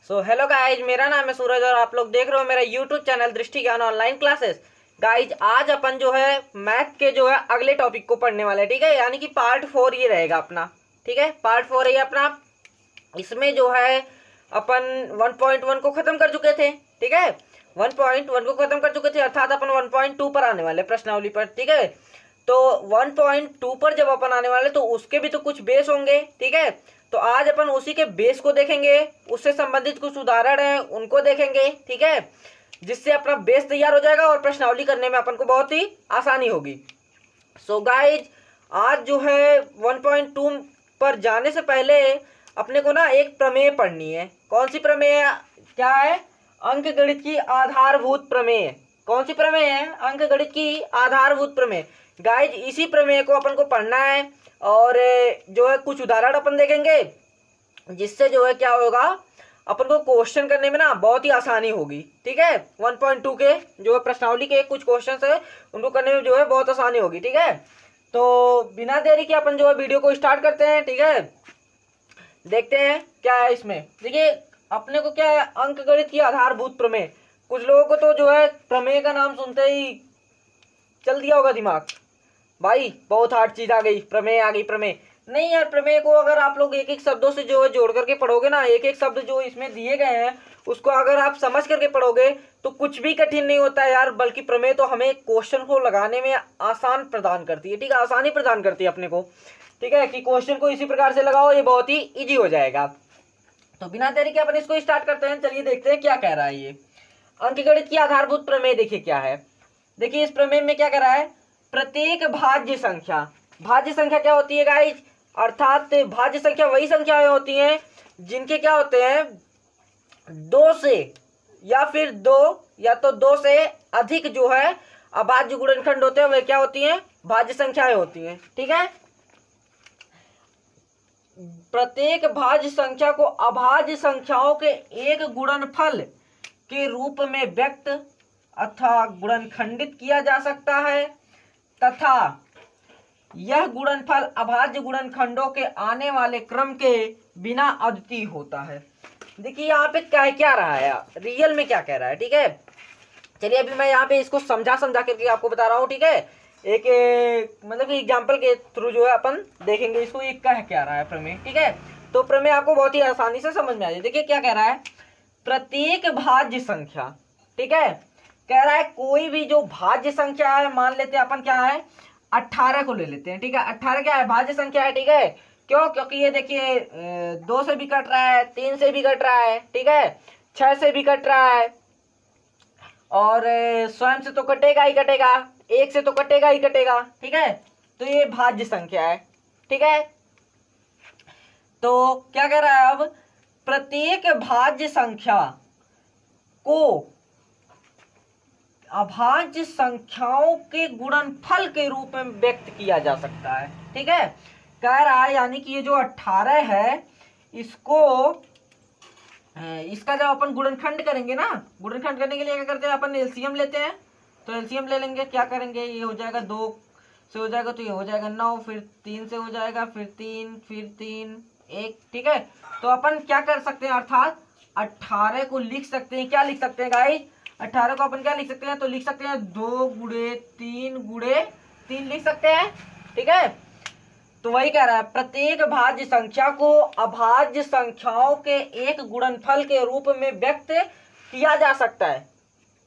Hello guys, मेरा नाम है सूरज और आप लोग देख रहे हो मेरा यूट्यूब चैनल दृष्टि ज्ञान ऑनलाइन क्लासेस। गाइज आज अपन जो है मैथ के जो है अगले टॉपिक को पढ़ने वाले हैं, ठीक है। यानी कि पार्ट 4 ये रहेगा अपना, ठीक है। पार्ट 4 है ये अपना। इसमें जो है अपन 1.1 को खत्म कर चुके थे, ठीक है। 1.1 को खत्म कर चुके थे, अर्थात अपन 1.2 पर आने वाले प्रश्नावली पर, ठीक है। तो 1.2 पर जब अपन आने वाले तो उसके भी तो कुछ बेस होंगे, ठीक है। तो आज अपन उसी के बेस को देखेंगे, उससे संबंधित कुछ उदाहरण हैं उनको देखेंगे, ठीक है। जिससे अपना बेस तैयार हो जाएगा और प्रश्नावली करने में अपन को बहुत ही आसानी होगी। सो गाइज आज जो है 1.2 पर जाने से पहले अपने को ना एक प्रमेय पढ़नी है। कौन सी प्रमेय? क्या है? अंकगणित की आधारभूत प्रमेय। कौन सी प्रमेय है? अंकगणित की आधारभूत प्रमेय। गाइज इसी प्रमेय को अपन को पढ़ना है और जो है कुछ उदाहरण अपन देखेंगे, जिससे जो है क्या होगा, अपन को क्वेश्चन करने में ना बहुत ही आसानी होगी, ठीक है। 1.2 के जो है प्रश्नावली के कुछ क्वेश्चंस है उनको करने में जो है बहुत आसानी होगी, ठीक है। तो बिना देरी के अपन जो है वीडियो को स्टार्ट करते हैं, ठीक है। देखते हैं क्या है इसमें। देखिए अपने को क्या है, अंकगणित की आधारभूत प्रमेय। कुछ लोगों को तो जो है प्रमेय का नाम सुनते ही चल दिया होगा दिमाग, भाई बहुत हार्ड चीज आ गई, प्रमेय आ गई। प्रमेय नहीं यार, प्रमेय को अगर आप लोग एक एक शब्दों से जो है जोड़ करके पढ़ोगे ना, एक एक शब्द जो इसमें दिए गए हैं उसको अगर आप समझ करके पढ़ोगे तो कुछ भी कठिन नहीं होता है यार। बल्कि प्रमेय तो हमें क्वेश्चन को लगाने में आसान प्रदान करती है, ठीक है, आसानी प्रदान करती है अपने को, ठीक है। कि क्वेश्चन को इसी प्रकार से लगाओ, ये बहुत ही ईजी हो जाएगा। तो बिना देरी के अपन इसको स्टार्ट करते हैं। चलिए देखते हैं क्या कह रहा है ये अंकगणित की आधारभूत प्रमेय। देखिए क्या है, देखिए इस प्रमेय में क्या कह रहा है, प्रत्येक भाज्य संख्या। भाज्य संख्या क्या होती है गाइज? अर्थात भाज्य संख्या वही संख्याएं होती हैं जिनके क्या होते हैं, दो से या फिर दो से अधिक जो है अभाज्य गुणनखंड होते हैं, वे क्या होती हैं, भाज्य संख्याएं होती हैं, ठीक है। प्रत्येक भाज्य संख्या को अभाज्य संख्याओं के एक गुणनफल के रूप में व्यक्त अथवा गुणनखंडित किया जा सकता है तथा यह गुणनफल अभाज्य गुणनखंडों के आने वाले क्रम के बिना अद्वितीय होता है। देखिए यहाँ पे क्या रहा है, रियल में क्या कह रहा है, ठीक है। चलिए अभी मैं यहाँ पे इसको समझा करके आपको बता रहा हूँ, ठीक है। एक मतलब कि एग्जाम्पल के थ्रू जो है अपन देखेंगे इसको, ये क्या रहा है प्रमेय, ठीक है। तो प्रमेय आपको बहुत ही आसानी से समझ में आ जाए। देखिए क्या कह रहा है, प्रत्येक भाज्य संख्या, ठीक है। कह रहा है कोई भी जो भाज्य संख्या है, मान लेते हैं अपन क्या है, 18 को ले लेते हैं, ठीक है। 18 क्या है, भाज्य संख्या है, ठीक है। क्यों? क्योंकि ये देखिए 2 से भी कट रहा है, 3 से भी कट रहा है, ठीक है, 6 से भी कट रहा है और स्वयं से तो कटेगा ही कटेगा, 1 से तो कटेगा ही कटेगा, ठीक है। तो ये भाज्य संख्या है, ठीक है। तो क्या कह रहा है, अब प्रत्येक भाज्य संख्या को अभाज्य संख्याओं के गुणनफल के रूप में व्यक्त किया जा सकता है, ठीक है। कह रहा है यानी कि ये जो 18 है इसको इसका जब अपन गुणनखंड करेंगे ना, गुणनखंड करने के लिए क्या करते हैं, अपन एलसीएम लेते हैं। तो एलसीएम ले लेंगे, क्या करेंगे, ये हो जाएगा 2 से हो जाएगा तो ये हो जाएगा 9, फिर 3 से हो जाएगा, फिर 3, फिर 3, 1, ठीक है। तो अपन क्या कर सकते हैं, अर्थात 18 को लिख सकते हैं, क्या लिख सकते हैं गाइस, 18 को अपन क्या लिख सकते हैं, तो लिख सकते हैं 2 गुणे 3 लिख सकते हैं, ठीक है। तो वही कह रहा है, प्रत्येक भाज्य संख्या को अभाज्य संख्याओं के एक गुणनफल के रूप में व्यक्त किया जा सकता है।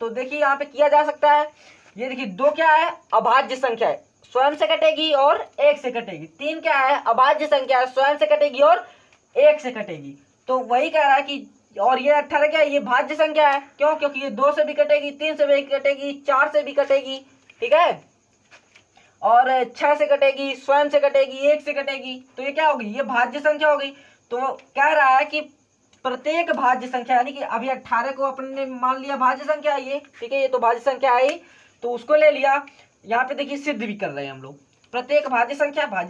तो देखिए यहाँ पे किया जा सकता है, ये देखिए 2 क्या है, अभाज्य संख्या है, स्वयं से कटेगी और 1 से कटेगी। 3 क्या है, अभाज्य संख्या है, स्वयं से कटेगी और 1 से कटेगी। तो वही कह रहा है कि और ये 18 क्या है, ये भाज्य संख्या है। क्यों? क्योंकि ये 2 से भी कटेगी, 3 से भी कटेगी, 4 से भी कटेगी, ठीक है, और 6 से कटेगी, स्वयं से कटेगी, 1 से कटेगी। तो ये क्या होगी, ये भाज्य संख्या होगी। तो कह रहा है कि प्रत्येक भाज्य संख्या, यानी कि अभी 18 को अपन ने मान लिया भाज्य संख्या है ये, ठीक है, ये तो भाज्य संख्या आई तो उसको ले लिया। यहाँ पे देखिए सिद्ध भी कर रहे हैं हम लोग, प्रत्येक भाज्य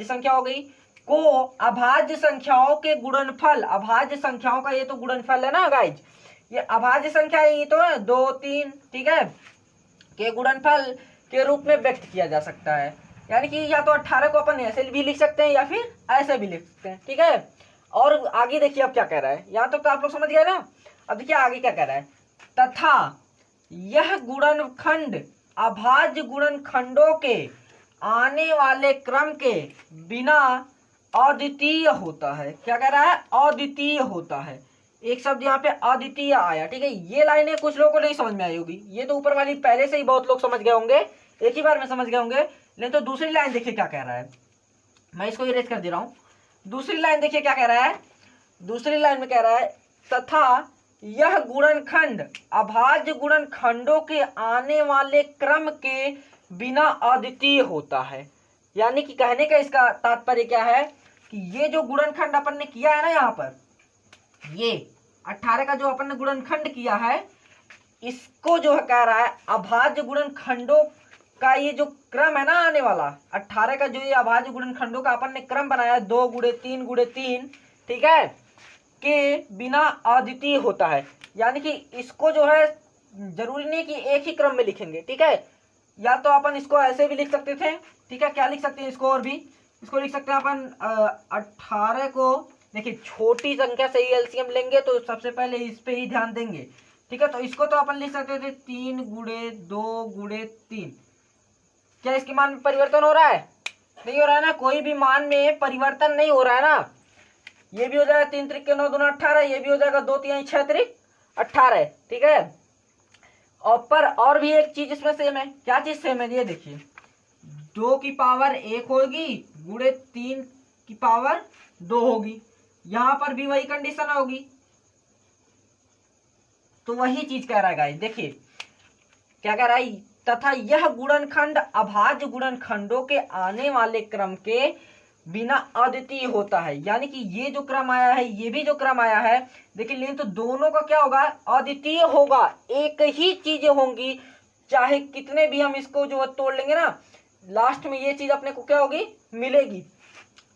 संख्या हो गई को अभाज्य संख्याओं के गुणनफल, अभाज्य संख्याओं का ये तो गुणनफल है ना गाइज, ये अभाज्य संख्या ये तो है 2, 3, ठीक है, के गुणनफल के रूप में व्यक्त किया जा सकता है। यानी कि या तो 18 को अपन ऐसे भी लिख सकते हैं या फिर ऐसे भी लिख सकते हैं, ठीक है। और आगे देखिए अब क्या कह रहा है, यहाँ तक तो आप लोग समझ गए ना। अब देखिए आगे क्या कह रहा है, तथा यह गुणनखंड अभाज्य गुणनखंडों के आने वाले क्रम के बिना अद्वितीय होता है। क्या कह रहा है, अद्वितीय होता है। एक शब्द यहाँ पे अद्वितीय आया, ठीक है। ये लाइनें कुछ लोगों को नहीं समझ में आई होगी, ये तो ऊपर वाली पहले से ही बहुत लोग समझ गए होंगे, एक ही बार में समझ गए होंगे। लेकिन तो दूसरी लाइन देखिए क्या कह रहा है, मैं इसको इरेज कर दे रहा हूं। दूसरी लाइन देखिए क्या कह रहा है, दूसरी लाइन में कह रहा है तथा यह गुणनखंड अभाज्य गुणनखंडों के आने वाले क्रम के बिना अद्वितीय होता है। यानी कि कहने का इसका तात्पर्य क्या है कि ये जो गुणनखंड अपन ने किया है ना, यहाँ पर ये 18 का जो अपन ने गुणनखंड किया है, इसको जो है कह रहा है अभाज्य गुणनखंडों का ये जो क्रम है ना आने वाला 18 का जो ये अभाज्य गुणनखंडों का अपन ने क्रम बनाया 2 गुणे 3 गुणे 3, ठीक है, के बिना अद्वितीय होता है। यानी कि इसको जो है जरूरी नहीं कि एक ही क्रम में लिखेंगे, ठीक है। या तो अपन इसको ऐसे भी लिख सकते थे, ठीक है। क्या लिख सकते हैं इसको, और भी इसको लिख सकते हैं अपन 18 को, देखिए छोटी संख्या से ही एलसीएम लेंगे तो सबसे पहले इस पे ही ध्यान देंगे, ठीक है। तो इसको तो अपन लिख सकते थे 3 गुणे 2 गुणे 3। क्या इसके मान में परिवर्तन हो रहा है, नहीं हो रहा है ना, कोई भी मान में परिवर्तन नहीं हो रहा है ना। ये भी हो जाएगा 3 त्रिक 9 दूना 18, ये भी हो जाएगा 2 3 6 त्रिक 18, ठीक है। और पर और भी एक चीज इसमें सेम है, क्या चीज सेम है, ये देखिए 2 की पावर 1 होगी गुणे 3 की पावर 2 होगी, यहां पर भी वही कंडीशन होगी। तो वही चीज कह रहा है गाइस, देखिए क्या कह रहा है, तथा यह गुणनखंड अभाज्य गुणनखंडों के आने वाले क्रम के बिना अद्वितीय होता है। यानी कि ये जो क्रम आया है, ये भी जो क्रम आया है, देखिए लेकिन तो दोनों का क्या होगा, अद्वितीय होगा, एक ही चीजें होंगी। चाहे कितने भी हम इसको जो तोड़ लेंगे ना, लास्ट में ये चीज अपने को क्या होगी, मिलेगी।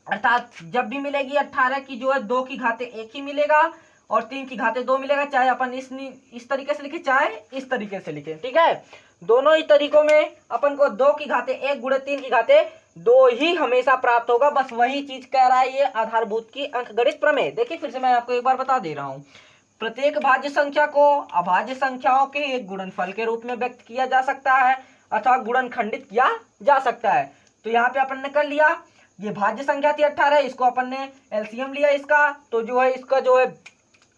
अर्थात जब भी मिलेगी 18 की जो है 2 की घाते 1 ही मिलेगा और 3 की घाते 2 मिलेगा, चाहे अपन इस तरीके से लिखे चाहे इस तरीके से लिखे, ठीक है। दोनों ही तरीकों में अपन को 2 की घाते 1 गुणे 3 की घाते 2 ही हमेशा प्राप्त होगा। बस वही चीज कह रहा है ये आधारभूत की अंकगणित प्रमेय। देखिए फिर से मैं आपको एक बार बता दे रहा हूँ, प्रत्येक भाज्य संख्या को अभाज्य संख्याओं के एक गुणनफल के रूप में व्यक्त किया जा सकता है अथवा गुणनखंडित किया जा सकता है। तो यहाँ पे अपन ने कर लिया, ये भाज्य संख्या थी 18, इसको अपन ने एलसीएम लिया इसका, तो जो है इसका जो है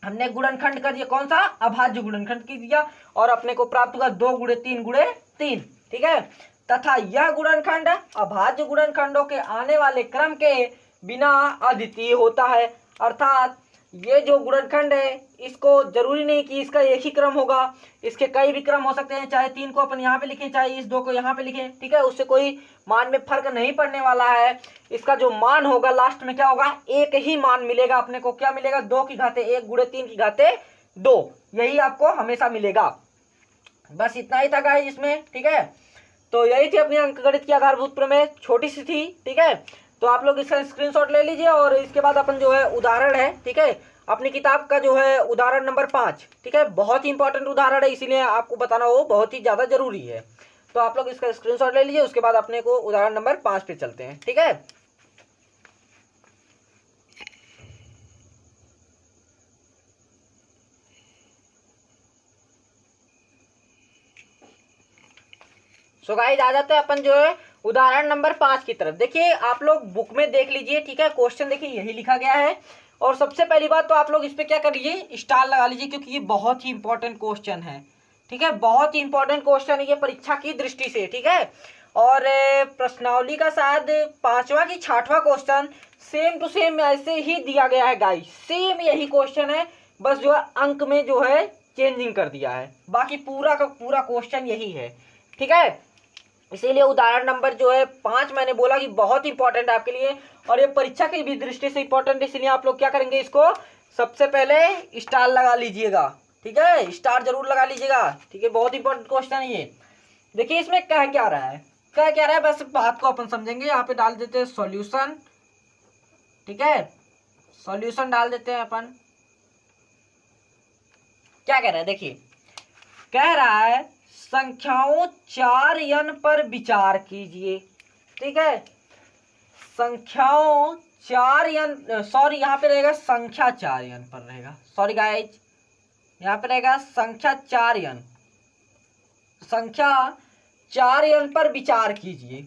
हमने गुणनखंड कर दिया, कौन सा, अभाज्य गुणनखंड की दिया, और अपने को प्राप्त हुआ 2 गुणे 3 गुणे 3, ठीक है। तथा यह गुणनखंड अभाज्य गुणनखंडों के आने वाले क्रम के बिना अद्वितीय होता है। अर्थात ये जो गुणनखंड है, इसको जरूरी नहीं कि इसका एक ही क्रम होगा, इसके कई भी क्रम हो सकते हैं। चाहे 3 को अपन यहाँ पे लिखें, चाहे इस 2 को यहाँ पे लिखें, ठीक है, उससे कोई मान में फर्क नहीं पड़ने वाला है। इसका जो मान होगा लास्ट में क्या होगा, एक ही मान मिलेगा अपने को। क्या मिलेगा, 2 की घाते 1 गुणे 3 की घाते 2, यही आपको हमेशा मिलेगा। बस इतना ही था गाइस इसमें, ठीक है। तो यही थी अपनी अंकगणित की आधारभूत प्रमेय, छोटी सी थी, ठीक है। तो आप लोग इसका स्क्रीनशॉट ले लीजिए और इसके बाद अपन जो है उदाहरण है, ठीक है, अपनी किताब का जो है उदाहरण नंबर 5, ठीक है, बहुत ही इंपॉर्टेंट उदाहरण है, इसीलिए आपको बताना वो बहुत ही ज़्यादा जरूरी है। तो आप लोग इसका स्क्रीनशॉट ले लीजिए, उसके बाद अपने को उदाहरण नंबर 5 पे चलते हैं, ठीक है। सो गाइस आ जाते हैं अपन जो है उदाहरण नंबर 5 की तरफ। देखिए आप लोग बुक में देख लीजिए, ठीक है, क्वेश्चन देखिए यही लिखा गया है। और सबसे पहली बात तो आप लोग इस पे क्या करिए, स्टार लगा लीजिए, क्योंकि ये बहुत ही इंपॉर्टेंट क्वेश्चन है, ठीक है, बहुत ही इंपॉर्टेंट क्वेश्चन है ये परीक्षा की दृष्टि से, ठीक है। और प्रश्नावली का शायद 5वां की 6वां क्वेश्चन सेम टू सेम ऐसे ही दिया गया है गाइस, सेम यही क्वेश्चन है, बस जो है अंक में जो है चेंजिंग कर दिया है, बाकी पूरा का पूरा क्वेश्चन यही है, ठीक है। इसीलिए उदाहरण नंबर जो है 5 मैंने बोला कि बहुत इंपॉर्टेंट है आपके लिए, और ये परीक्षा की भी दृष्टि से इंपॉर्टेंट है, इसलिए आप लोग क्या करेंगे, इसको सबसे पहले स्टार लगा लीजिएगा, ठीक है, स्टार जरूर लगा लीजिएगा, ठीक है, बहुत इंपॉर्टेंट क्वेश्चन है ये। देखिए इसमें कह क्या रहा है, कह क्या रहा है, बस बात को अपन समझेंगे। यहाँ पे डाल देते हैं सॉल्यूशन, ठीक है, सॉल्यूशन डाल देते हैं अपन। क्या कह रहा है, देखिए कह रहा है संख्याओं 4n पर विचार कीजिए, ठीक है, संख्याओं 4n, सॉरी यहाँ पे रहेगा संख्या 4n पर रहेगा, सॉरी गाइज यहाँ पे रहेगा संख्या 4n। संख्या 4n पर विचार कीजिए।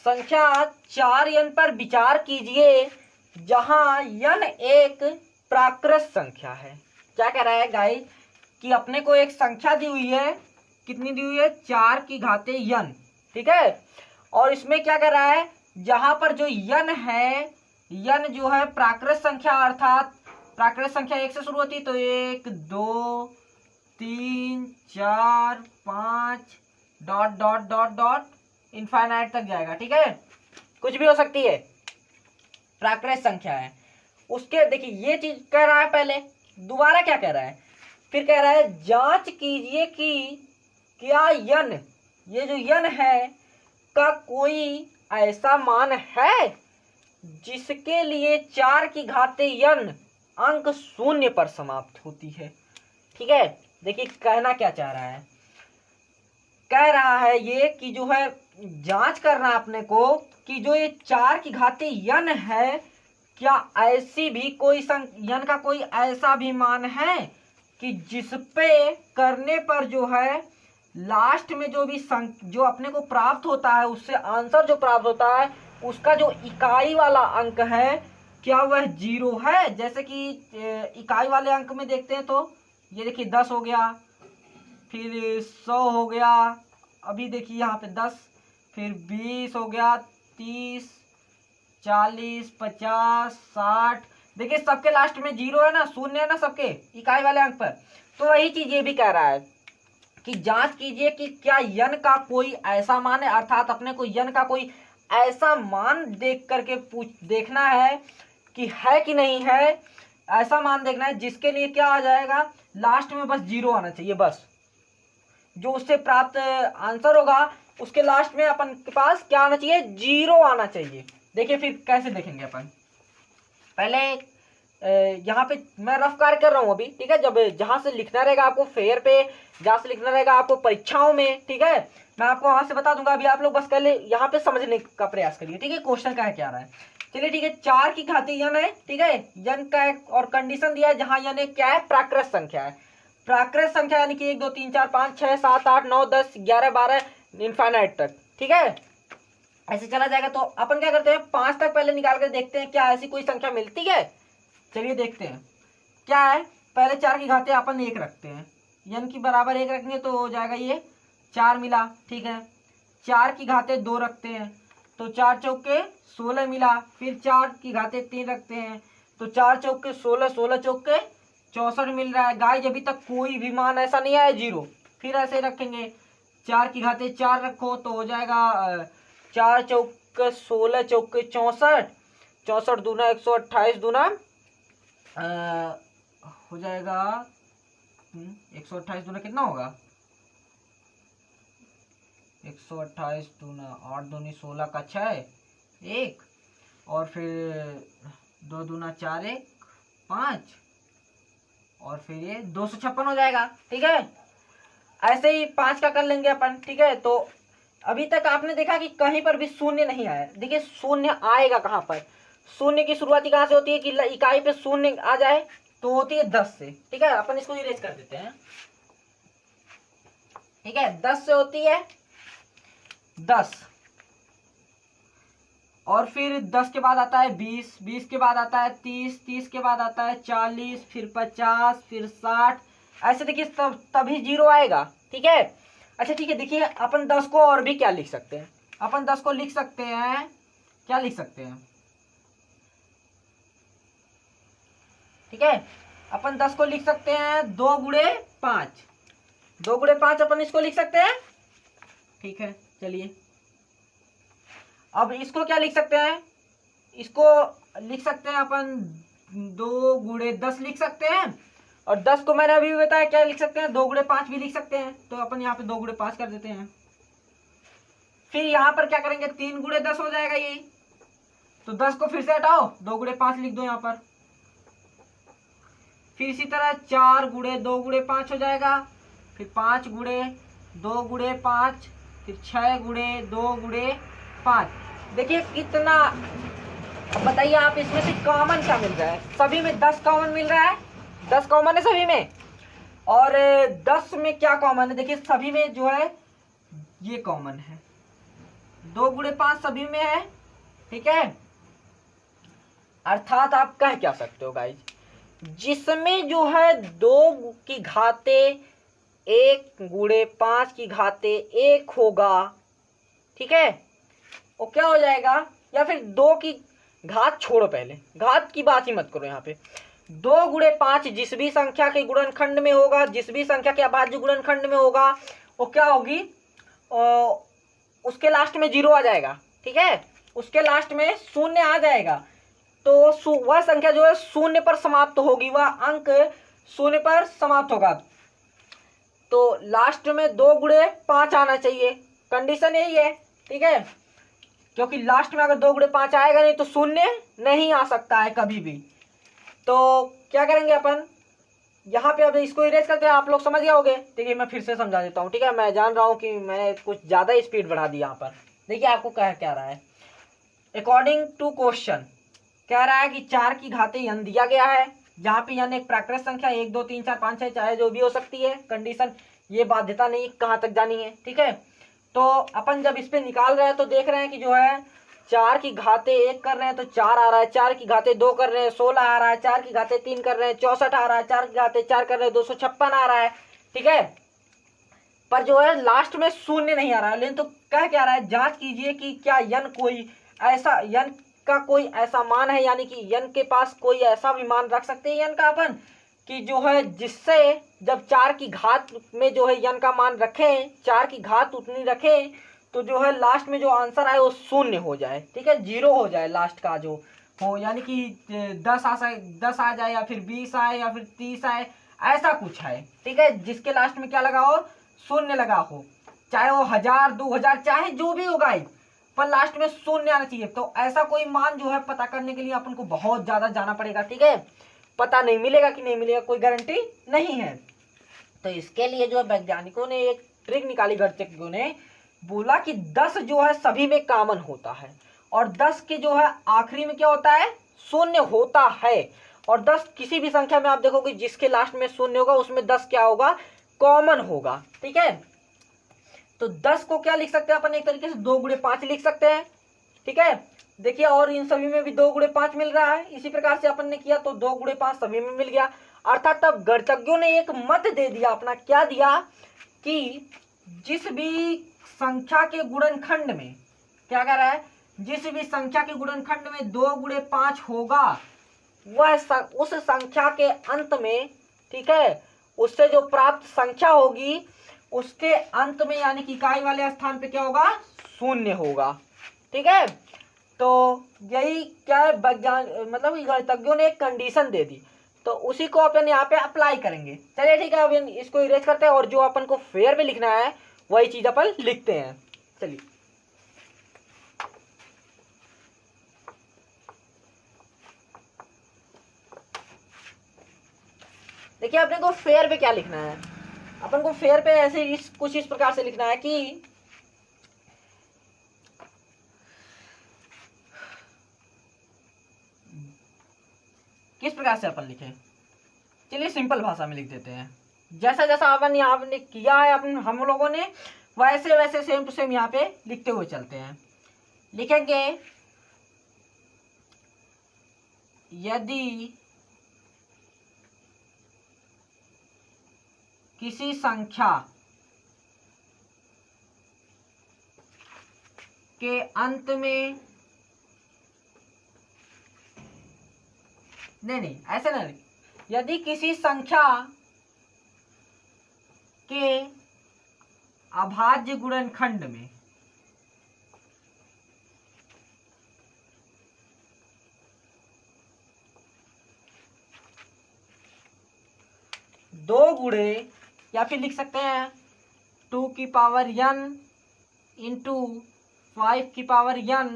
संख्या 4n पर विचार कीजिए जहां n एक प्राकृत संख्या है। क्या कह रहा है गाइस कि अपने को एक संख्या दी हुई है, कितनी दी हुई है, 4 की घाते n, ठीक है। और इसमें क्या कह रहा है, जहां पर जो n है, n जो है प्राकृत संख्या, अर्थात प्राकृत संख्या 1 से शुरू होती है, तो 1 2 3 4 5 dot dot dot dot infinite तक जाएगा, ठीक है, कुछ भी हो सकती है, प्राकृत संख्या है। उसके देखिए ये चीज कह रहा है पहले, दोबारा क्या कह रहा है, फिर कह रहा है जांच कीजिए कि क्या n, ये जो n है का कोई ऐसा मान है जिसके लिए 4 की घाते n अंक शून्य पर समाप्त होती है, ठीक है। देखिए कहना क्या चाह रहा है, कह रहा है ये कि जो है जांच करना अपने को कि जो ये 4 की घाते n है, क्या ऐसी भी कोई n का कोई ऐसा भी मान है कि जिसपे करने पर जो है लास्ट में जो भी जो अपने को प्राप्त होता है, उससे आंसर जो प्राप्त होता है, उसका जो इकाई वाला अंक है, क्या वह 0 है। जैसे कि इकाई वाले अंक में देखते हैं तो ये देखिए 10 हो गया, फिर 100 हो गया, अभी देखिए यहाँ पे 10, फिर 20 हो गया, 30 40 50 60, देखिए सबके लास्ट में 0 है ना, शून्य है ना सबके इकाई वाले अंक पर। तो वही चीज ये भी कह रहा है कि जांच कीजिए कि क्या n का कोई ऐसा मान है, अर्थात अपने को n का कोई ऐसा मान देख करके देखना है कि है कि नहीं है, ऐसा मान देखना है जिसके लिए क्या आ जाएगा, लास्ट में बस 0 आना चाहिए। बस जो उससे प्राप्त आंसर होगा उसके लास्ट में अपन के पास क्या आना चाहिए, 0 आना चाहिए। देखिए फिर कैसे देखेंगे अपन, पहले यहाँ पे मैं रफ कार्य कर रहा हूँ अभी, ठीक है। जब जहाँ से लिखना रहेगा आपको फेयर पे, जहाँ से लिखना रहेगा आपको परीक्षाओं में, ठीक है, मैं आपको वहां से बता दूंगा। अभी आप लोग बस पहले यहाँ पे समझने का प्रयास करिए, ठीक है, क्वेश्चन का है क्या रहा है। चलिए ठीक है, 4 की घाते n है, ठीक है, n का एक और कंडीशन दिया है जहां n क्या है, प्राकृत संख्या है। प्राकृत संख्या यानी कि 1 2 3 4 5 6 7 8 9 10 11 12 इनफाइनाइट तक, ठीक है, ऐसे चला जाएगा। तो अपन क्या करते हैं, 5 तक पहले निकाल कर देखते हैं क्या ऐसी कोई संख्या मिलती है। चलिए देखते हैं क्या है। पहले 4 की घाते अपन 1 रखते हैं, n की बराबर 1 रखेंगे तो हो जाएगा ये 4 मिला, ठीक है। 4 की घाते 2 रखते हैं तो 4 चौके 16 मिला, फिर 4 की घाते 3 रखते हैं तो 4 चौके 16, 16 चौके 64 मिल रहा है। गाइस अभी तक कोई भी मान ऐसा नहीं आया 0, फिर ऐसे रखेंगे, 4 की घाते 4 रखो तो हो जाएगा 4 चौके 16 चौके 64, 64 दूना 128 दूना हो जाएगा 128 दूना कितना होगा, 128 दूना 8 दूनी 16 का 6 1, और फिर 2 दूना 4 1 5, और फिर ये 256 हो जाएगा, ठीक है। ऐसे ही 5 का कर लेंगे अपन, ठीक है। तो अभी तक आपने देखा कि कहीं पर भी शून्य नहीं आया। देखिए शून्य आएगा कहाँ पर, शून्य की शुरुआती कहाँ से होती है कि इकाई पे शून्य आ जाए तो होती है 10 से, ठीक है। अपन इसको इरेज कर देते हैं, ठीक है, 10 से होती है 10, और फिर 10 के बाद आता है 20, 20 के बाद आता है 30, 30 के बाद आता है 40, फिर 50, फिर 60, ऐसे देखिए तभी 0 आएगा, ठीक है। अच्छा ठीक है, देखिए अपन 10 को और भी क्या लिख सकते हैं, अपन 10 को लिख सकते हैं, क्या लिख सकते हैं, ठीक है, अपन 10 को लिख सकते हैं 2 गुणे 5, 2 गुणे 5 अपन इसको लिख सकते हैं, ठीक है। चलिए अब इसको क्या लिख सकते हैं, इसको लिख सकते हैं अपन 2 गुणे 10 लिख सकते हैं, और 10 को मैंने अभी बताया क्या लिख सकते हैं, 2 गुणे 5 भी लिख सकते हैं। तो अपन यहाँ पे 2 गुणे 5 कर देते हैं, फिर यहाँ पर क्या करेंगे 3 गुणे 10 हो जाएगा यही, तो 10 को फिर से हटाओ 2 गुणे 5 लिख दो यहाँ पर, फिर इसी तरह 4 गुणे 2 गुणे 5 हो जाएगा, फिर 5 गुणे 2 गुणे 5, फिर 6 गुणे 2 गुणे 5। देखिए कितना, अब बताइए आप इसमें से कॉमन क्या मिल रहा है, सभी में 10 कॉमन मिल रहा है, 10 कॉमन है सभी में। और 10 में क्या कॉमन है, देखिए सभी में जो है ये कॉमन है, 2 गुणे 5 सभी में है, ठीक है। अर्थात आप कह क्या सकते हो गाइज, जिसमें जो है 2 की घाते 1 गुणे 5 की घाते 1 होगा, ठीक है, वो क्या हो जाएगा, या फिर 2 की घात छोड़ो, पहले घात की बात ही मत करो, यहाँ पे 2 गुणे 5 जिस भी संख्या के गुणनखंड में होगा, जिस भी संख्या के अभाज्य गुणनखंड में होगा, वो क्या होगी, उसके लास्ट में 0 आ जाएगा, ठीक है, उसके लास्ट में 0 आ जाएगा। तो वह संख्या जो है 0 पर समाप्त होगी, वह अंक 0 पर समाप्त होगा। तो लास्ट में 2 गुणे 5 आना चाहिए, कंडीशन यही है, ठीक है, क्योंकि लास्ट में अगर 2 गुणे 5 आएगा नहीं तो 0 नहीं आ सकता है कभी भी। तो क्या करेंगे अपन, यहाँ पे अब इसको इरेज करते हैं, आप लोग समझ गए होंगे। देखिए मैं फिर से समझा देता हूँ, ठीक है, मैं जान रहा हूँ कि मैंने कुछ ज़्यादा स्पीड बढ़ा दी यहाँ पर। देखिए आपको कह क्या रहा है, अकॉर्डिंग टू क्वेश्चन कह रहा है कि 4 की घाते n दिया गया है, जहाँ पे n एक प्राकृत संख्या 1 2 3 4 5 6 चाहे जो भी हो सकती है, कंडीशन ये बाध्यता नहीं कहाँ तक जानी है, ठीक है। तो अपन जब इस पे निकाल रहे हैं तो देख रहे हैं कि जो है 4 की घाते 1 कर रहे हैं तो 4 आ रहा है, 4 की घाते 2 कर रहे हैं 16 आ रहा है, 4 की घाते 3 कर रहे हैं 64 आ रहा है, 4 की घाते 4 कर रहे हैं 256 आ रहा है, ठीक है। पर जो है लास्ट में 0 नहीं आ रहा है। लेकिन तो कह क्या रहा है, जांच कीजिए कि क्या n कोई ऐसा n का कोई ऐसा मान है, यानी कि n के पास कोई ऐसा भी मान रख सकते हैं n का अपन, कि जो है जिससे जब 4 की घात में जो है n का मान रखें, 4 की घात उतनी रखें, तो जो है लास्ट में जो आंसर आए वो 0 हो जाए, ठीक है, 0 हो जाए लास्ट का जो हो, यानी कि 10 आ जाए या फिर 20 आए या फिर 30 आए, ऐसा कुछ है, ठीक है, जिसके लास्ट में क्या लगा हो, 0 लगा हो, चाहे वो 1000 2000 चाहे जो भी होगा, पर लास्ट में 0 आना चाहिए। तो ऐसा कोई मान जो है पता करने के लिए अपन को बहुत ज्यादा जाना पड़ेगा, ठीक है, पता नहीं मिलेगा कि नहीं मिलेगा कोई गारंटी नहीं है। तो इसके लिए जो है वैज्ञानिकों ने एक ट्रिक निकाली, गणितज्ञों ने बोला कि 10 जो है सभी में कॉमन होता है, और 10 के जो है आखिरी में क्या होता है, 0 होता है। और 10 किसी भी संख्या में आप देखोगे जिसके लास्ट में 0 होगा उसमें 10 क्या होगा, कॉमन होगा, ठीक है। तो 10 को क्या लिख सकते हैं अपन, एक तरीके से 2 गुणे 5 लिख सकते हैं, ठीक है। देखिए और इन सभी में भी 2 गुणे 5 मिल रहा है, इसी प्रकार से अपन ने किया तो 2 गुणे 5 सभी में मिल गया। अर्थात तब गणितज्ञों ने एक मत दे दिया अपना, क्या दिया कि जिस भी संख्या के गुणनखंड में, क्या कह रहा है, जिस भी संख्या के गुणनखंड में 2 गुणे 5 होगा, वह उस संख्या के अंत में, ठीक है, उससे जो प्राप्त संख्या होगी उसके अंत में यानी कि इकाई वाले स्थान पे क्या होगा, 0 होगा, ठीक है। तो यही क्या है, मतलब गणितज्ञों ने एक कंडीशन दे दी, तो उसी को अपन यहाँ पे अप्लाई करेंगे। चलिए ठीक है, अब इसको इरेज करते हैं और जो अपन को फेयर में लिखना है वही चीज अपन लिखते हैं। चलिए देखिए अपने को फेयर पे क्या लिखना है, अपन को फेयर पे ऐसे कुछ इस प्रकार से लिखना है कि किस प्रकार से अपन लिखें, चलिए सिंपल भाषा में लिख देते हैं, जैसा जैसा अपन यहाँ पे किया है अपन हम लोगों ने, वैसे वैसे सेम टू सेम यहाँ पे लिखते हुए चलते हैं। लिखेंगे यदि किसी संख्या के अंत में, नहीं ऐसे नहीं, यदि किसी संख्या के अभाज्य गुणनखंड में दो गुणे, या फिर लिख सकते हैं 2 की पावर n इंटू 5 की पावर n,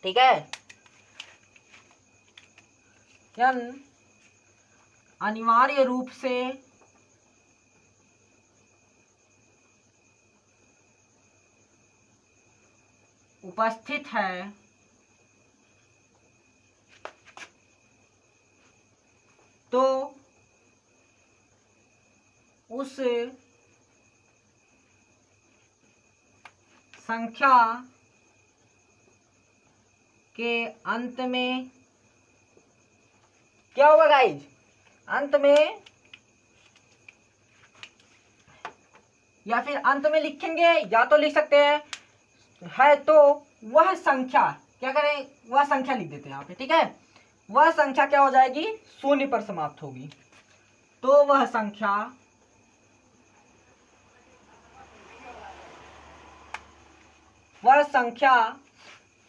ठीक है, n अनिवार्य रूप से उपस्थित है तो उस संख्या के अंत में क्या होगा गाइज, अंत में या फिर अंत में लिखेंगे, या तो लिख सकते हैं है तो वह संख्या, क्या करें, वह संख्या लिख देते हैं यहाँ पे, ठीक है। वह संख्या क्या हो जाएगी, शून्य पर समाप्त होगी। तो वह संख्या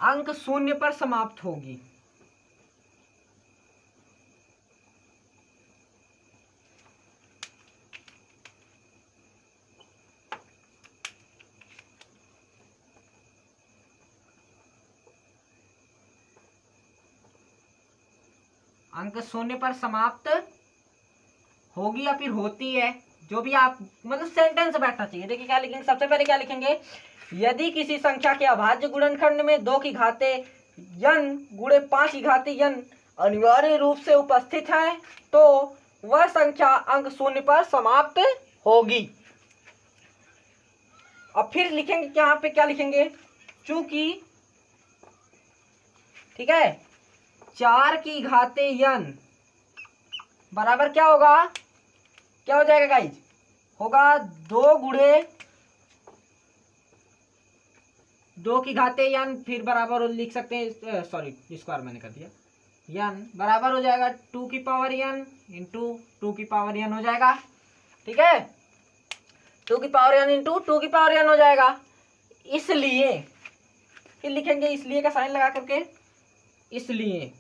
अंक शून्य पर समाप्त होगी। अंक शून्य पर समाप्त होगी या फिर होती है, जो भी आप मतलब सेंटेंस बैठना चाहिए। देखिए क्या लिखेंगे, सबसे पहले क्या लिखेंगे, यदि किसी संख्या के अभाज्य गुणनखंड में 2 की घाते n गुणे 5 की घाते n अनिवार्य रूप से उपस्थित है तो वह संख्या अंक शून्य पर समाप्त होगी। अब फिर लिखेंगे यहाँ पे क्या लिखेंगे, चूंकि, ठीक है, 4 की घाते n बराबर क्या होगा, क्या हो जाएगा गाइज, होगा 2 गुणे 2 की घाते n, फिर बराबर लिख सकते हैं, सॉरी स्क्वायर मैंने कर दिया, n बराबर हो जाएगा 2 की पावर n इंटू 2 की पावर n हो जाएगा, ठीक है। 2 की पावर n इंटू 2 की पावर n हो जाएगा। इसलिए फिर लिखेंगे इसलिए का साइन लगा करके, इसलिए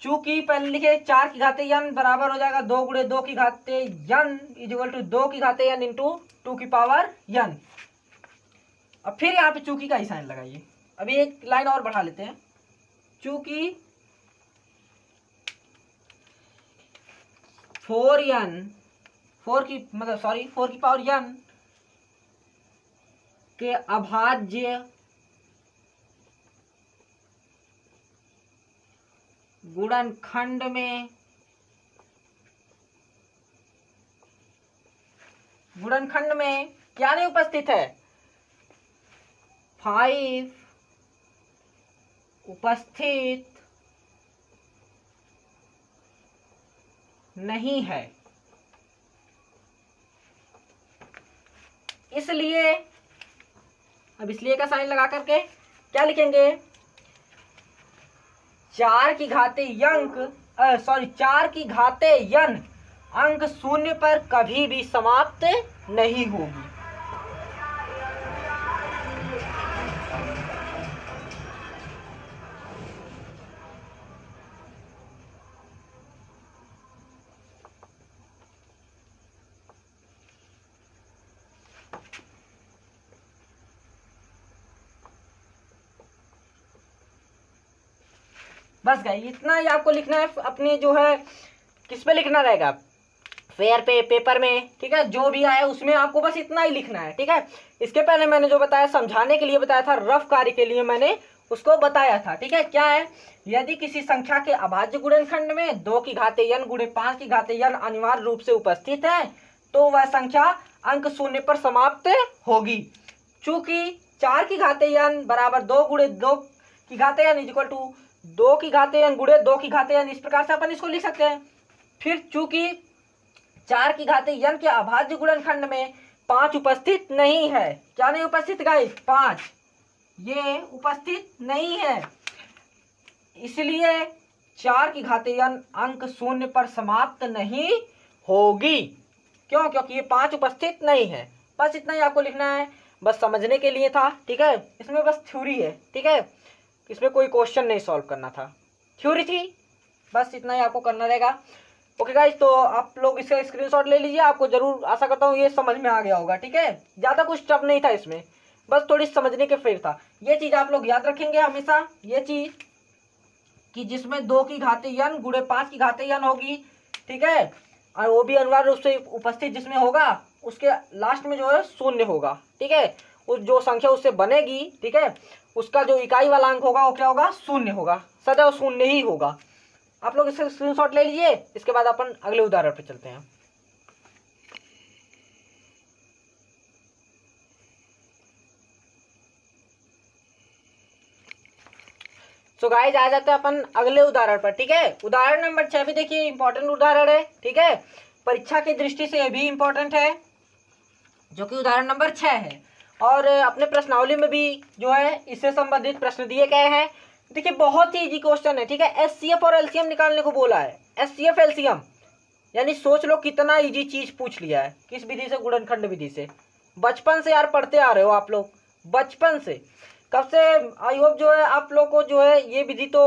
चूंकि पहले लिखे 4 की घाते n बराबर हो जाएगा 2 गुणे 2 की घाते n इक्वल टू 2 की घाते n इंटू 2 की पावर n। अब फिर यहाँ पे चूंकि का ही साइन लगाइए। अभी एक लाइन और बढ़ा लेते हैं, चूंकि 4 की पावर n के अभाज्य गुणनखंड में क्या नहीं उपस्थित है, 5 उपस्थित नहीं है। इसलिए अब इसलिए का साइन लगा करके क्या लिखेंगे, 4 की घाते n अंक शून्य पर कभी भी समाप्त नहीं होगी। बस गाइस इतना ही आपको लिखना है, अपने जो है किस पे लिखना रहेगा, फेयर पे, पेपर में, ठीक है, जो भी आए उसमें आपको बस इतना ही लिखना है, ठीक है। इसके पहले मैंने जो बताया समझाने के लिए बताया था, रफ कार्य के लिए मैंने उसको बताया था, ठीक है। क्या है, यदि किसी संख्या के अभाज्य गुणनखंड में 2 की घाते n गुणे 5 की घाते n अनिवार्य रूप से उपस्थित है तो वह संख्या अंक शून्य पर समाप्त होगी। चूंकि 4 की घाते n बराबर 2 गुणे 2 की घाते n इक्वल टू 2 की घाते n गुणे 2 की घाते n, इस प्रकार से अपन इसको लिख सकते हैं। फिर चूंकि 4 की घाते n के अभाज्य गुणनखंड में 5 उपस्थित नहीं है, क्या नहीं उपस्थित गाइस, 5 ये उपस्थित नहीं है, इसलिए 4 की घाते n अंक शून्य पर समाप्त नहीं होगी। क्यों, क्योंकि ये 5 उपस्थित नहीं है। बस इतना ही आपको लिखना है, बस समझने के लिए था, ठीक है। इसमें बस थ्योरी है, ठीक है, इसमें कोई क्वेश्चन नहीं सॉल्व करना था, थ्योरी थी, बस इतना ही आपको करना रहेगा। ओके गाइस, तो आप लोग इसका स्क्रीनशॉट ले लीजिए, आपको जरूर आशा करता हूँ ये समझ में आ गया होगा, ठीक है। ज़्यादा कुछ टफ नहीं था इसमें, बस थोड़ी समझने के फेर था। ये चीज़ आप लोग याद रखेंगे हमेशा, ये चीज़ कि जिसमें 2 की घाते n गुणे 5 की घाते n होगी, ठीक है, और वो भी अनिवार्य रूप से उपस्थित जिसमें होगा उसके लास्ट में जो है शून्य होगा, ठीक है। उस जो संख्या उससे बनेगी, ठीक है, उसका जो इकाई वाला अंक होगा वो क्या होगा, शून्य होगा, सदैव शून्य ही होगा। आप लोग इससे स्क्रीनशॉट ले लीजिए। इसके बाद अपन अगले उदाहरण पे चलते हैं। सो गाइस आ जाते हैं अपन अगले उदाहरण पर, ठीक है। उदाहरण नंबर 6 भी देखिए इंपॉर्टेंट उदाहरण है, ठीक है, परीक्षा की दृष्टि से ये भी इंपॉर्टेंट है, जो कि उदाहरण नंबर 6 है। और अपने प्रश्नावली में भी जो है इससे संबंधित प्रश्न दिए गए हैं। देखिए बहुत ही इजी क्वेश्चन है, ठीक है। एचसीएफ और एलसीएम निकालने को बोला है, एचसीएफ एलसीएम, यानी सोच लो कितना इजी चीज पूछ लिया है। किस विधि से? गुणनखंड विधि से। बचपन से यार पढ़ते आ रहे हो आप लोग, बचपन से, कब से? आई होप जो है आप लोग को जो है ये विधि तो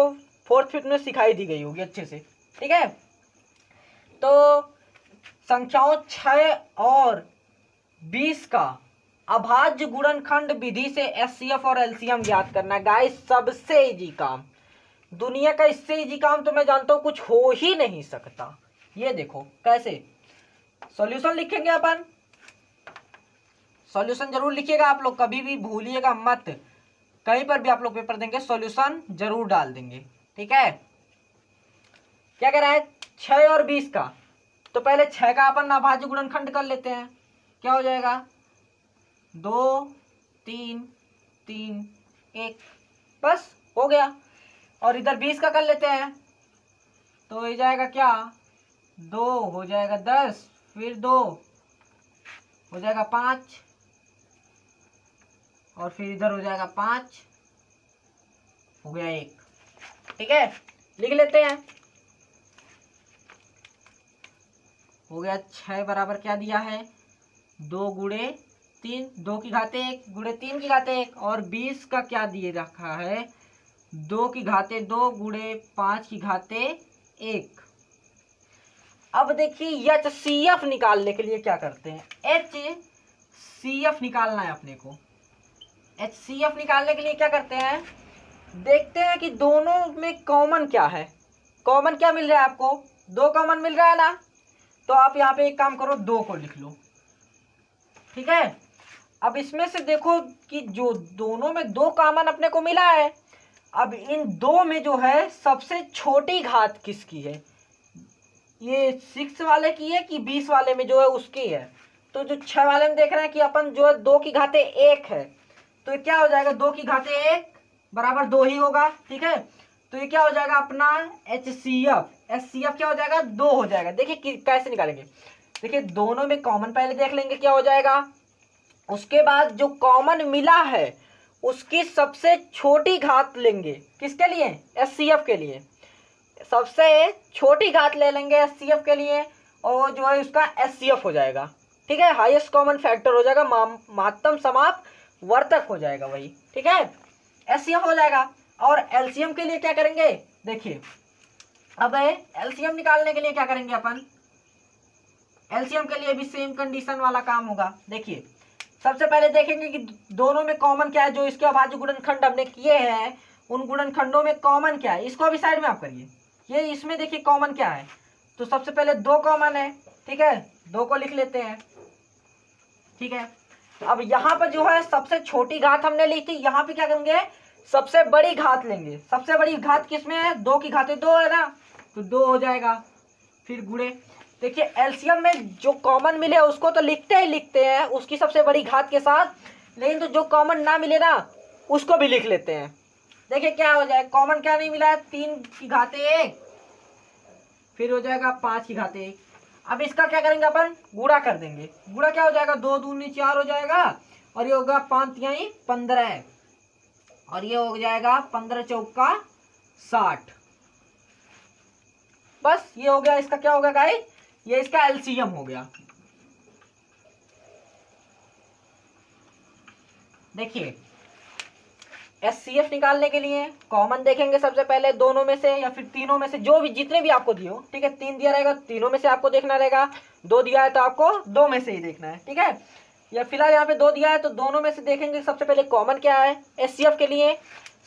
4th 5th में सिखाई दी गई होगी अच्छे से, ठीक है। तो संख्याओं 6 और 20 का अभाज्य गुणनखंड विधि से एचसीएफ और एलसीएम ज्ञात करना है। गाइस सबसे इजी काम, दुनिया का इससे इजी काम तो मैं जानता हूं कुछ हो ही नहीं सकता। ये देखो कैसे सॉल्यूशन लिखेंगे अपन, सॉल्यूशन जरूर लिखिएगा आप लोग, कभी भी भूलिएगा मत, कहीं पर भी आप लोग पेपर देंगे सॉल्यूशन जरूर डाल देंगे, ठीक है। क्या कह रहा है? 6 और 20 का, तो पहले 6 का अपन अभाज्य गुणनखंड कर लेते हैं। क्या हो जाएगा? 2 3 3 1, बस हो गया। और इधर 20 का कर लेते हैं, तो हो जाएगा क्या? 2 हो जाएगा 10, फिर 2 हो जाएगा 5, और फिर इधर हो जाएगा 5, हो गया 1, ठीक है। लिख लेते हैं, हो गया 6 बराबर क्या दिया है? 2 गुणे 3, 2 की घाते 1 गुणे 3 की घाते 1, और 20 का क्या दिए रखा है? 2 की घाते 2 गुणे 5 की घाते 1। अब देखिए एचसीएफ निकालने के लिए क्या करते हैं? एचसीएफ निकालना है अपने को। एचसीएफ निकालने के लिए क्या करते हैं? देखते हैं कि दोनों में कॉमन क्या है। कॉमन क्या मिल रहा है आपको? 2 कॉमन मिल रहा है ना, तो आप यहाँ पे एक काम करो, 2 को लिख लो, ठीक है। अब इसमें से देखो कि जो दोनों में 2 कॉमन अपने को मिला है, अब इन 2 में जो है सबसे छोटी घात किसकी है? ये 6 वाले की है कि 20 वाले में जो है उसकी है? तो जो 6 वाले में देख रहे हैं कि अपन जो है 2 की घाते 1 है, तो ये क्या हो जाएगा? 2 की घाते 1 बराबर 2 ही होगा, ठीक है। तो ये क्या हो जाएगा अपना एचसीएफ, एचसीएफ क्या हो जाएगा? 2 हो जाएगा। देखिए कैसे निकालेंगे, देखिए दोनों में कॉमन पहले देख लेंगे क्या हो जाएगा, उसके बाद जो कॉमन मिला है उसकी सबसे छोटी घात लेंगे। किसके लिए? एचसीएफ के लिए। सबसे छोटी घात ले लेंगे एचसीएफ के लिए, और जो है उसका एचसीएफ हो जाएगा, ठीक है। हाईएस्ट कॉमन फैक्टर हो जाएगा, महत्तम समाप वर्तक हो जाएगा वही, ठीक है। एचसीएफ हो जाएगा। और एलसीएम के लिए क्या करेंगे? देखिए अब एलसीएम निकालने के लिए क्या करेंगे अपन? एलसीएम के लिए भी सेम कंडीशन वाला काम होगा। देखिए सबसे पहले देखेंगे कि दोनों में कॉमन क्या है। जो इसके अभाज्य गुणनखंड हमने किए हैं उन गुणनखंडों में कॉमन क्या है, इसको अभी साइड में आप करिए। ये इसमें देखिए कॉमन क्या है, तो सबसे पहले 2 कॉमन है, ठीक है, 2 को लिख लेते हैं, ठीक है। अब यहाँ पर जो है सबसे छोटी घात हमने ली थी, यहाँ पे क्या करेंगे? सबसे बड़ी घात लेंगे। सबसे बड़ी घात किसमें है? 2 की घाते 2 है ना, तो 2 हो जाएगा, फिर गुणे। देखिए एलसीएम में जो कॉमन मिले उसको तो लिखते ही लिखते हैं उसकी सबसे बड़ी घात के साथ, लेकिन तो जो कॉमन ना मिले ना उसको भी लिख लेते हैं। देखिए क्या हो जाएगा? कॉमन क्या नहीं मिला है? 3 की घाते 1, फिर हो जाएगा 5 की घाते 1। अब इसका क्या करेंगे अपन? गुणा कर देंगे। गुणा क्या हो जाएगा? 2 दूनी 4 हो जाएगा, और ये होगा 5 तिहाई 15, और ये हो जाएगा 15 चौका 60। बस ये हो गया। इसका क्या होगा गाइस? ये इसका एलसीएम हो गया। देखिए एचसीएफ निकालने के लिए कॉमन देखेंगे सबसे पहले, दोनों में से या फिर तीनों में से, जो भी जितने भी आपको दिए हो, ठीक है। 3 दिया रहेगा, तीनों में से आपको देखना रहेगा। 2 दिया है तो आपको 2 में से ही देखना है, ठीक है। या फिलहाल यहाँ पे 2 दिया है तो दोनों में से देखेंगे सबसे पहले कॉमन क्या है एचसीएफ के लिए।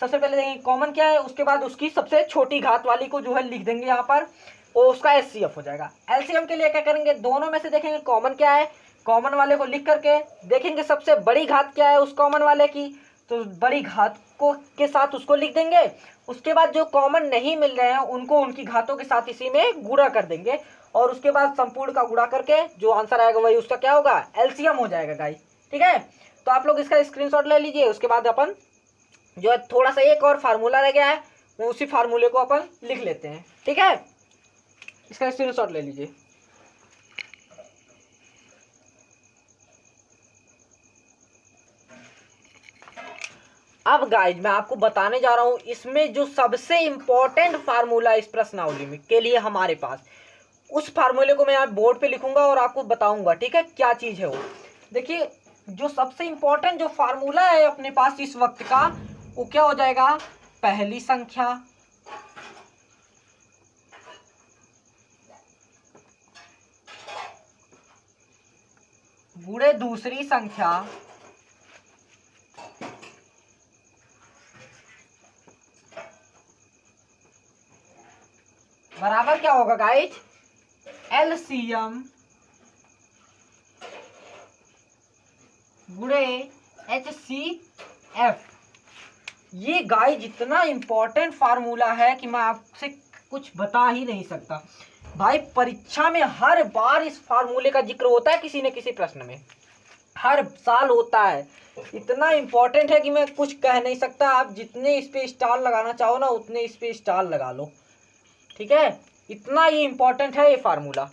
सबसे पहले देखेंगे कॉमन क्या है, उसके बाद उसकी सबसे छोटी घात वाली को जो है लिख देंगे यहाँ पर, वो उसका एचसीएफ हो जाएगा। एलसीएम के लिए क्या करेंगे? दोनों में से देखेंगे कॉमन क्या है, कॉमन वाले को लिख करके देखेंगे सबसे बड़ी घात क्या है उस कॉमन वाले की, तो बड़ी घात को के साथ उसको लिख देंगे। उसके बाद जो कॉमन नहीं मिल रहे हैं उनको उनकी घातों के साथ इसी में गुणा कर देंगे, और उसके बाद संपूर्ण का गुणा करके जो आंसर आएगा वही उसका क्या होगा, एलसीएम हो जाएगा गाइस। ठीक है, तो आप लोग इसका स्क्रीनशॉट ले लीजिए। उसके बाद अपन जो है थोड़ा सा एक और फार्मूला रह गया है, वो उसी फार्मूले को अपन लिख लेते हैं। ठीक है, इसका स्क्रीनशॉट ले लीजिए। अब गाइज मैं आपको बताने जा रहा हूं इसमें जो सबसे इंपॉर्टेंट फार्मूला इस प्रश्नावली में के लिए हमारे पास, उस फार्मूले को मैं यहाँ बोर्ड पे लिखूंगा और आपको बताऊंगा। ठीक है, क्या चीज है वो। देखिए, जो सबसे इंपॉर्टेंट जो फार्मूला है अपने पास इस वक्त का, वो क्या हो जाएगा, पहली संख्या गुणे दूसरी संख्या बराबर क्या होगा गाइज, एलसीएम गुणे एचसीएफ। ये गाइज इतना इंपॉर्टेंट फार्मूला है कि मैं आपसे कुछ बता ही नहीं सकता भाई। परीक्षा में हर बार इस फार्मूले का जिक्र होता है किसी न किसी प्रश्न में, हर साल होता है। इतना इंपॉर्टेंट है कि मैं कुछ कह नहीं सकता। आप जितने इस पे स्टार लगाना चाहो ना उतने इस पे स्टार लगा लो। ठीक है, इतना ये इंपॉर्टेंट है ये फार्मूला।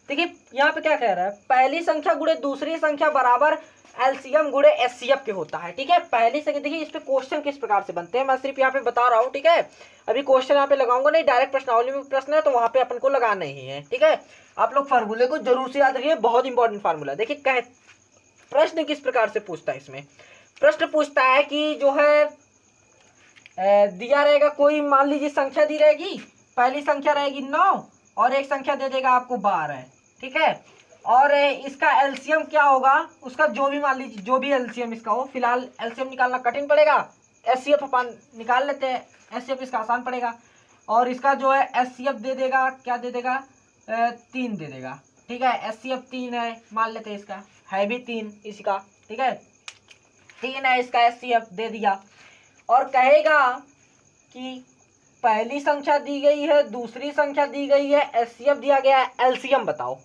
देखिए यहाँ पे क्या कह रहा है, पहली संख्या गुणे दूसरी संख्या बराबर एलसीएम गुणे एचसीएफ के होता है। ठीक है, पहली संख्या, देखिए इस पे क्वेश्चन किस प्रकार से बनते हैं मैं सिर्फ यहाँ पे बता रहा हूँ। ठीक है, अभी क्वेश्चन यहाँ पे लगाऊंगा नहीं, डायरेक्ट प्रश्नावली में प्रश्न है तो वहां पे अपन को लगाना ही है। ठीक है, आप लोग फार्मूले को जरूर से याद रखिए, बहुत इंपॉर्टेंट फार्मूला। देखिए कह प्रश्न किस प्रकार से पूछता है, इसमें प्रश्न पूछता है कि जो है दिया रहेगा, कोई मान लीजिए संख्या दी रहेगी, पहली संख्या रहेगी 9 और एक संख्या दे देगा आपको 12। ठीक है, और इसका एलसीएम क्या होगा, उसका जो भी मान लीजिए जो भी एलसीएम इसका हो, फिलहाल एलसीएम निकालना कठिन पड़ेगा, एचसीएफ अपन निकाल लेते हैं, एचसीएफ इसका आसान पड़ेगा। और इसका जो है एचसीएफ दे देगा, क्या दे देगा, 3 दे देगा। ठीक है, एचसीएफ 3 है मान लेते हैं, इसका है भी 3 इसका। ठीक है, 3 है इसका, एचसीएफ दे दिया। और कहेगा कि पहली संख्या दी गई है, दूसरी संख्या दी गई है, एचसीएफ दिया गया है, एलसीएम बताओ।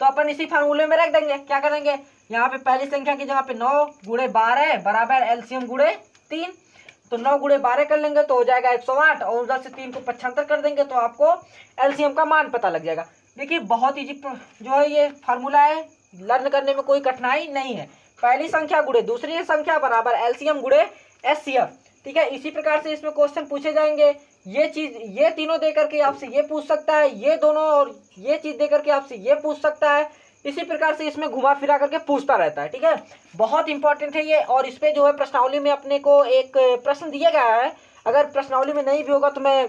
तो अपन इसी फार्मूले में रख देंगे। क्या करेंगे, यहाँ पे पहली संख्या की जगह पे 9 गुणे 12 बराबर एलसीएम गुणे 3, तो 9 गुणे 12 कर लेंगे तो हो जाएगा 108, और उधर से 3 को 75 कर देंगे तो आपको एलसीएम का मान पता लग जाएगा। देखिए बहुत इजी जो है ये फार्मूला है, लर्न करने में कोई कठिनाई नहीं है। पहली संख्या गुणे दूसरी संख्या बराबर एलसीएम गुणे एचसीएफ। ठीक है, इसी प्रकार से इसमें क्वेश्चन पूछे जाएंगे। ये चीज, ये तीनों देकर के आपसे ये पूछ सकता है, ये दोनों और ये चीज देकर के आपसे ये पूछ सकता है। इसी प्रकार से इसमें घुमा फिरा करके पूछता रहता है। ठीक है, बहुत इंपॉर्टेंट है ये। और इस पे जो है प्रश्नावली में अपने को एक प्रश्न दिया गया है, अगर प्रश्नावली में नहीं भी होगा तो मैं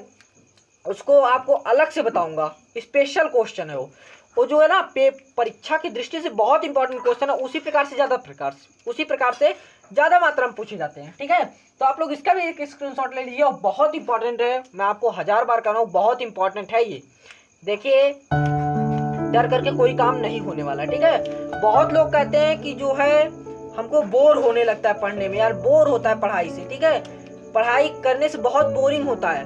उसको आपको अलग से बताऊंगा, स्पेशल क्वेश्चन है वो जो है ना परीक्षा की दृष्टि से बहुत इंपॉर्टेंट क्वेश्चन है, उसी प्रकार से ज़्यादा मात्रा में पूछे जाते हैं। ठीक है, तो आप लोग इसका भी एक स्क्रीनशॉट ले लीजिए, और बहुत इंपॉर्टेंट है, मैं आपको 1000 बार कह रहा हूँ, बहुत इंपॉर्टेंट है ये। देखिए डर करके कोई काम नहीं होने वाला। ठीक है, बहुत लोग कहते हैं कि जो है हमको बोर होने लगता है पढ़ने में, यार बोर होता है पढ़ाई से। ठीक है, पढ़ाई करने से बहुत बोरिंग होता है।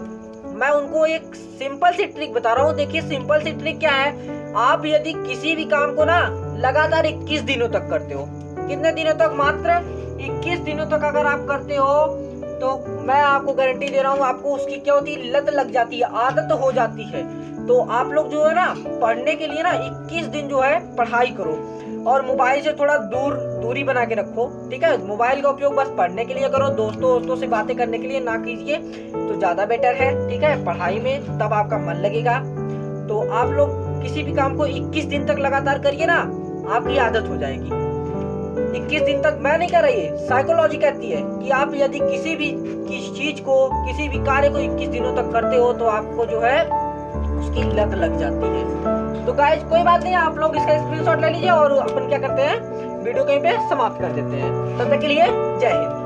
मैं उनको एक सिंपल सी ट्रिक बता रहा हूँ। देखिए सिंपल सी ट्रिक क्या है, आप यदि किसी भी काम को ना लगातार 21 दिनों तक करते हो, कितने दिनों तक, मात्र 21 दिनों तक अगर आप करते हो तो मैं आपको गारंटी दे रहा हूँ आपको उसकी क्या होती है, लत लग जाती है, आदत हो जाती है। तो आप लोग जो है ना पढ़ने के लिए ना 21 दिन जो है पढ़ाई करो, और मोबाइल से थोड़ा दूरी बना के रखो। ठीक है, मोबाइल का उपयोग बस पढ़ने के लिए करो, दोस्तों से बातें करने के लिए ना कीजिए, तो ज्यादा बेटर है। ठीक है, पढ़ाई में तब आपका मन लगेगा। तो आप लोग किसी भी काम को 21 दिन तक लगातार करिए ना, आपकी आदत हो जाएगी। 21 दिन तक मैं नहीं कर रही है, साइकोलॉजी कहती है कि आप यदि किसी भी चीज को, किसी भी कार्य को 21 दिनों तक करते हो तो आपको जो है उसकी लत लग जाती है। तो गाइस कोई बात नहीं, आप लोग इसका स्क्रीनशॉट ले लीजिए और अपन क्या करते हैं, वीडियो कहीं पे समाप्त कर देते हैं। तब तक के लिए जय हिंद।